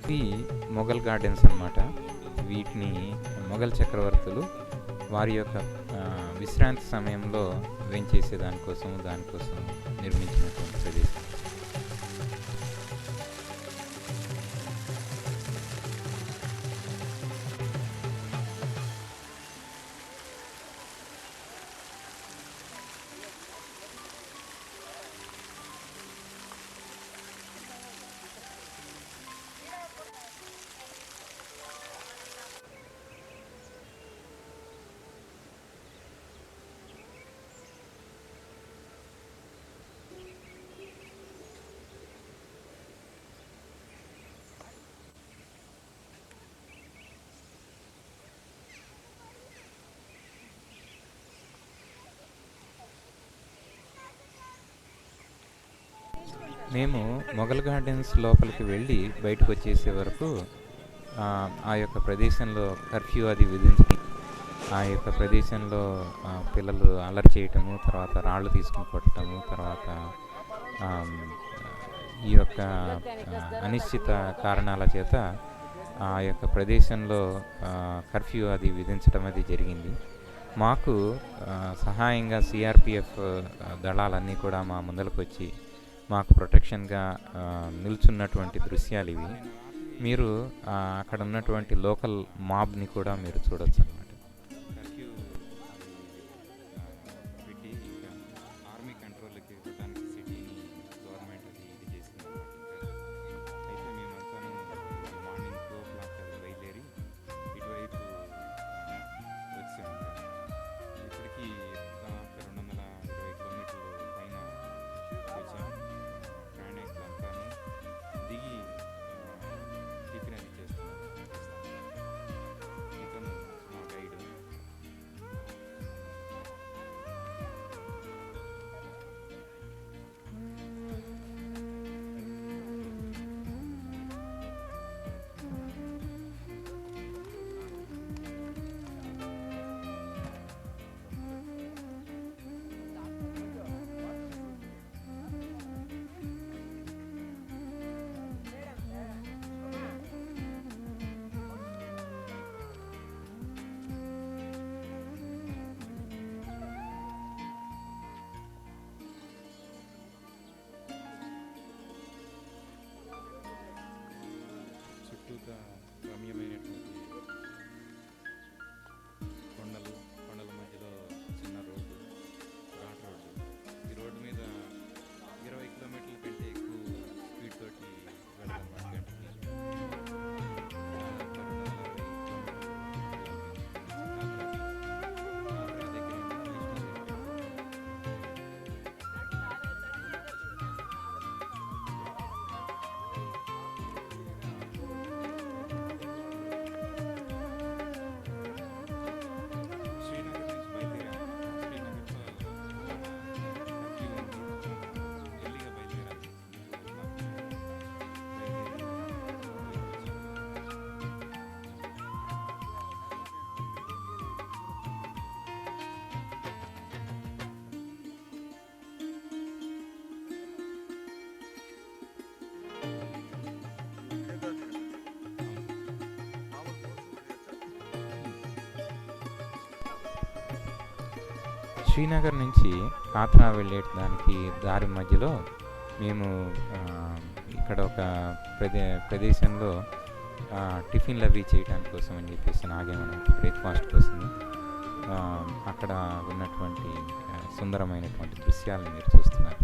ఇవి మొఘల్ గార్డెన్స్ అన్నమాట. వీటిని మొఘల్ చక్రవర్తులు వారి యొక్క విశ్రాంతి సమయంలో వేంచేసే దానికోసం నిర్మించినటువంటి ప్రదేశం. మేము మొఘల్ గార్డెన్స్ లోపలికి వెళ్ళి బయటకు వచ్చేసే వరకు ఆ యొక్క ప్రదేశంలో కర్ఫ్యూ అది విధించి ఆ యొక్క ప్రదేశంలో పిల్లలు అల్లరి చేయటము, తర్వాత రాళ్ళు తీసుకుని కొట్టడము, తర్వాత ఈ యొక్క అనిశ్చిత కారణాల చేత ఆ యొక్క ప్రదేశంలో కర్ఫ్యూ అది విధించడం అది జరిగింది. మాకు సహాయంగా సిఆర్పిఎఫ్ దళాలన్నీ కూడా మా ముందరకు వచ్చి మాకు ప్రొటెక్షన్గా నిల్చున్నటువంటి దృశ్యాలు ఇవి. మీరు అక్కడ ఉన్నటువంటి లోకల్ మాబ్ని కూడా మీరు చూడొచ్చు అన్నమాట. పెట్టి ఇంకా ఆర్మీ కంట్రోల్కి ఇవ్వడానికి సిటీని గవర్నమెంట్ అది ఇది చేసింది అన్నమాట. అయితే మేమంతాను మార్నింగ్ 2 o'clock బయలుదేరి ఇటువైపు వచ్చాము. ఇప్పటికీ 220 కిలోమీటర్లు పైన వచ్చాము. ప్రయాణికులంతాను దిగి టిఫిన్ అది చేస్తున్నాం. ఇతను మా గైడ్. చుట్టూతా రమ్యమైనటువంటి కొండల మధ్యలో చిన్న రోడ్డు, ఘాట్ రోడ్డు. ఈ రోడ్డు మీద 20 కిలోమీటర్ల కంటే ఎక్కువ స్పీడ్ తోటి వెళ్ళాలన్నమాట గంటకి. శ్రీనగర్ నుంచి కాత్రా వెళ్ళే దానికి దారి మధ్యలో మేము ఇక్కడ ఒక ప్రదేశంలో టిఫిన్లు అవి చేయడానికి కోసం అని చెప్పేసి ఆగామన్నమాట, బ్రేక్ఫాస్ట్ కోసం. అక్కడ ఉన్నటువంటి సుందరమైనటువంటి దృశ్యాలను మీరు చూస్తున్నారు.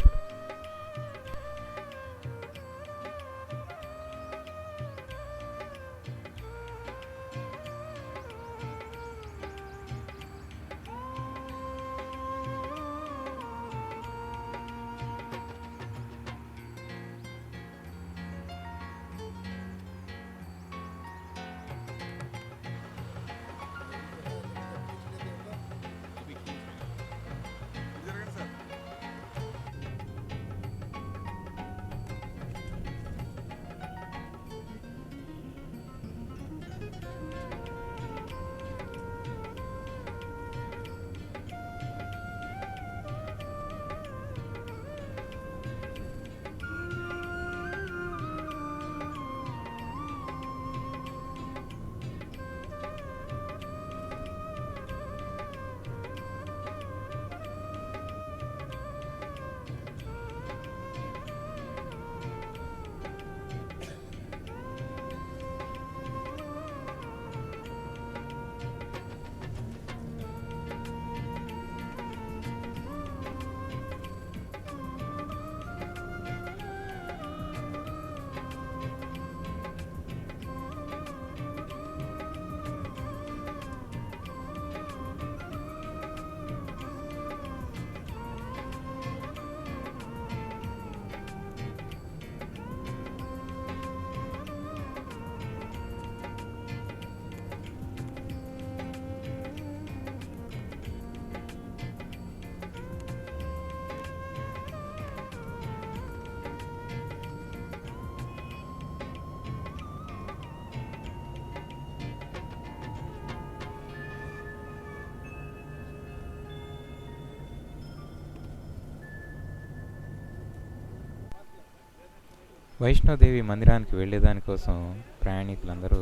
వైష్ణోదేవి మందిరానికి వెళ్ళేదానికోసం ప్రయాణికులందరూ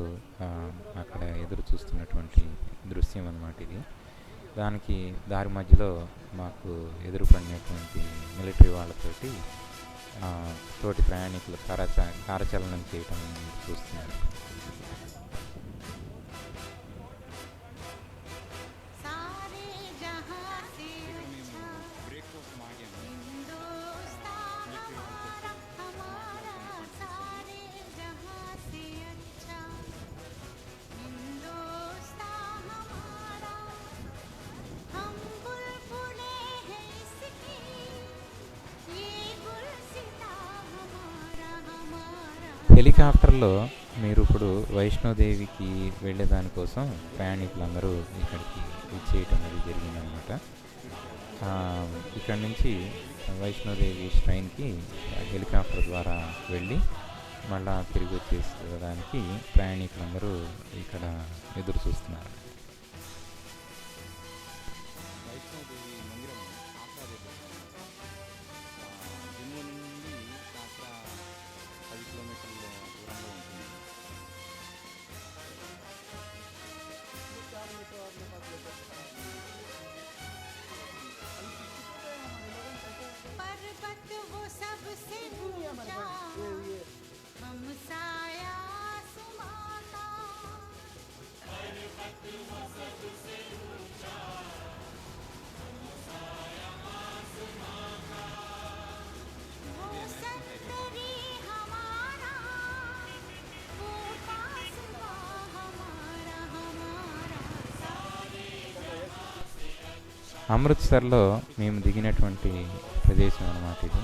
అక్కడ ఎదురు చూస్తున్నటువంటి దృశ్యం అన్నమాట ఇది. దానికి దారి మధ్యలో మాకు ఎదురుపడినటువంటి మిలిటరీ వాళ్ళతోటి తోటి ప్రయాణికులు కారచలనం చేయటం చూస్తున్నారు. హెలికాప్టర్లో మీరు ఇప్పుడు వైష్ణోదేవికి వెళ్ళేదానికోసం ప్రయాణికులందరూ ఇక్కడికి విచ్చేయటం అది జరిగిందనమాట. ఇక్కడ నుంచి వైష్ణోదేవి శ్రైన్కి హెలికాప్టర్ ద్వారా వెళ్ళి మళ్ళా తిరిగి వచ్చేసేదానికి ప్రయాణికులందరూ ఇక్కడ ఎదురు చూస్తున్నారు. అమృత్సర్లో మేము దిగినటువంటి ప్రదేశం అన్నమాట ఇది.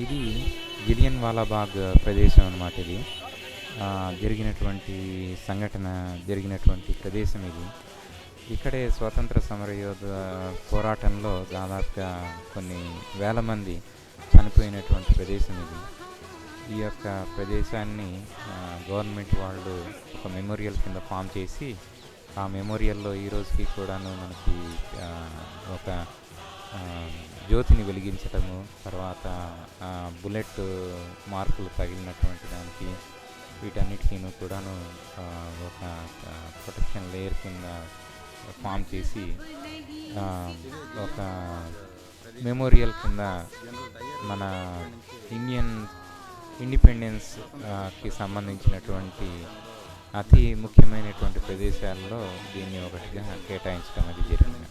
ఇది జలియన్ వాలా బాగ్ ప్రదేశం అన్నమాట. ఇది జరిగినటువంటి ప్రదేశం ఇది. ఇక్కడే స్వాతంత్ర సమరయోధ పోరాటంలో దాదాపుగా కొన్ని వేల మంది చనిపోయినటువంటి ప్రదేశం ఇది. ఈ యొక్క ప్రదేశాన్ని గవర్నమెంట్ వాళ్ళు ఒక మెమోరియల్ కింద ఫామ్ చేసి ఆ మెమోరియల్లో ఈ రోజుకి కూడాను మనకి ఒక జ్యోతిని వెలిగించటము, తర్వాత బుల్లెట్ మార్కులు తగిలినటువంటి దానికి వీటన్నిటికీ కూడాను ఒక ప్రొటెక్షన్ లేయర్ కింద ఫామ్ చేసి ఒక మెమోరియల్ కింద మన ఇండిపెండెన్స్కి సంబంధించినటువంటి అతి ముఖ్యమైనటువంటి ప్రదేశాల్లో దీన్ని ఒకటిగా కేటాయించడం అది జరిగింది.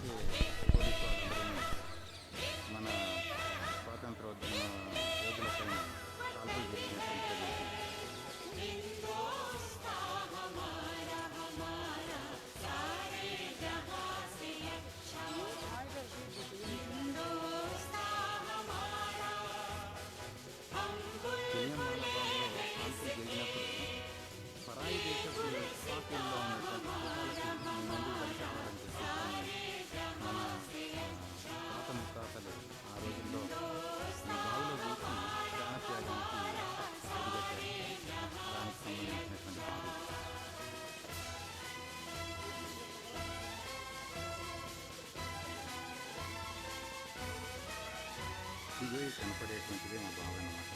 ఇదే కనపడేటువంటిదే మా బావ అన్నమాట.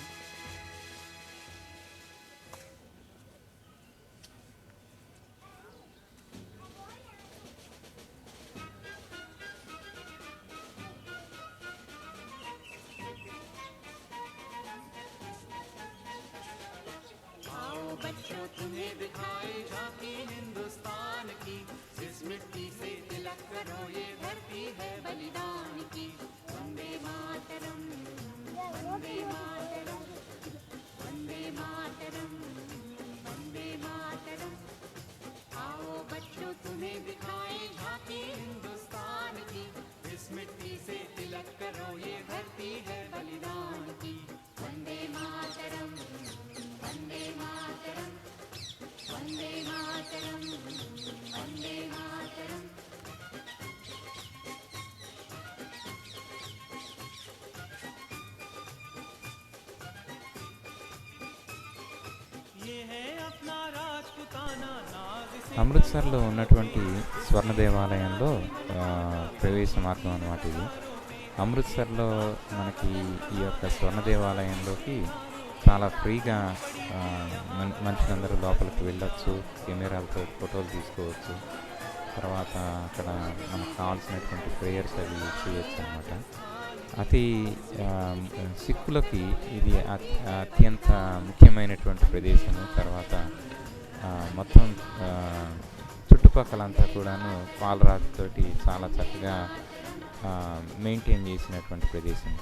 बच्चों तुम्हें दिखाए झांकी हिंदुस्तान की, जिस मिट्टी से तिलक करो ये धरती है बलिदान की। वंदे मातरम वंदे मातरम वंदे मातरम वंदे मातरम। आओ बच्चों तुम्हें दिखाए झांकी हिंदुस्तान की, जिस मिट्टी से तिलक करो ये धरती है बलिदान की। वंदे मातरम वंदे मातरम वंदे मातरम वंदे मातरम। అమృత్సర్లో ఉన్నటువంటి స్వర్ణ దేవాలయంలో ప్రవేశ మార్గం అన్నమాట ఇది. అమృత్సర్లో మనకి ఈ యొక్క స్వర్ణ దేవాలయంలోకి చాలా ఫ్రీగా మనుషులందరూ లోపలికి వెళ్ళొచ్చు, కెమెరాలతో ఫోటోలు తీసుకోవచ్చు. తర్వాత అక్కడ మనకు కావాల్సినటువంటి ప్రేయర్స్ అవి చేయొచ్చు అనమాట. అతి సిక్కులకి ఇది అత్యంత ముఖ్యమైనటువంటి ప్రదేశము. తర్వాత మొత్తం చుట్టుపక్కలంతా కూడాను పాలరాతితోటి చాలా చక్కగా మెయింటైన్ చేసినటువంటి ప్రదేశం.